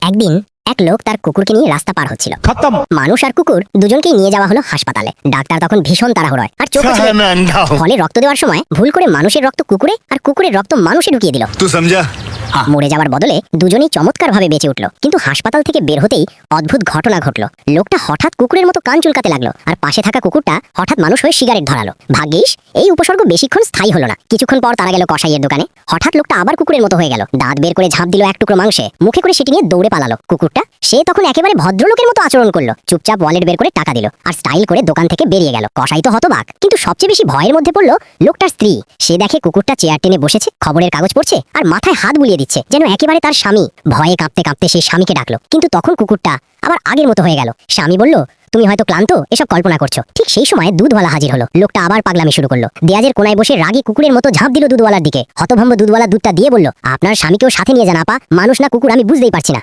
একদিন এক লোক তার কুকুরকে নিয়ে রাস্তা পার হচ্ছিল। खत्म। মানুষ আর কুকুর দুজনকেই নিয়ে যাওয়া হলো হাসপাতালে। ডাক্তার তখন ভীষণ তাড়াহুড়োয়, আর চোখ ছিল। मैं अंधा हूँ। ফলে রক্ত দেওয়ার সময় ভুল করে মানুষের রক্ত কুকুরে আর কুকুরের রক্ত মানুষে ঢুকিয়ে দিল। तू समझा? মরে যাওয়ার বদলে দুজনেই চমৎকার ভাবে বেঁচে উঠল। কিন্তু হাসপাতাল থেকে বের হতেই অদ্ভুত ঘটনা ঘটলো। লোকটা হঠাৎ কুকুরের মতো কান চুলকাতে লাগলো, আর পাশে থাকা কুকুরটা হঠাৎ মানুষ হয়ে সিগারেট ধরালো। ভাগ্যিস এই উপসর্গ বেশিক্ষণ স্থায়ী হলো না। কিছুক্ষণ পর তারা গেল কসাইয়ের দোকানে। হঠাৎ লোকটা আবার কুকুরের মতো হয়ে গেল, দাঁত বের করে ঝাঁপ দিল এক টুকরো মাংসে, মুখে করে সেটি নিয়ে দৌড়ে পালালো। কুকুরটা সে তখন একেবারে ভদ্রলোকের মতো আচরণ করলো, চুপচাপ ওয়ালেট বের করে টাকা দিল আর স্টাইল করে দোকান থেকে বেরিয়ে গেল। কসাই তো হতবাক, কিন্তু সবচেয়ে বেশি ভয়ের মধ্যে পড়লো লোকটার স্ত্রী। সে দেখে কুকুরটা চেয়ার টেনে বসেছে, খবরের কাগজ পড়ছে আর মাথায় হাত বুলিয়ে দিচ্ছে, যেন একেবারে তার স্বামী। ভয়ে কাঁপতে কাঁপতে সেই স্বামীকে ডাকলো, কিন্তু তখন কুকুরটা আবার আগের মতো হয়ে গেল। স্বামী বলল, তুমি হয়তো ক্লান্ত, এসব কল্পনা করছো। ঠিক সেই সময় দুধওয়ালা হাজির হলো। লোকটা আবার পাগলামি শুরু করলো, দেয়াজের কোনায় বসে রাগী কুকুরের মতো ঝাঁপ দিল দুধওয়ালার দিকে। হতভম্ব দুধওয়ালা দুধটা দিয়ে বলল, আপনার স্বামীকেও সাথে নিয়ে যান আপা, মানুষ না কুকুর আমি বুঝতেই পারছি না।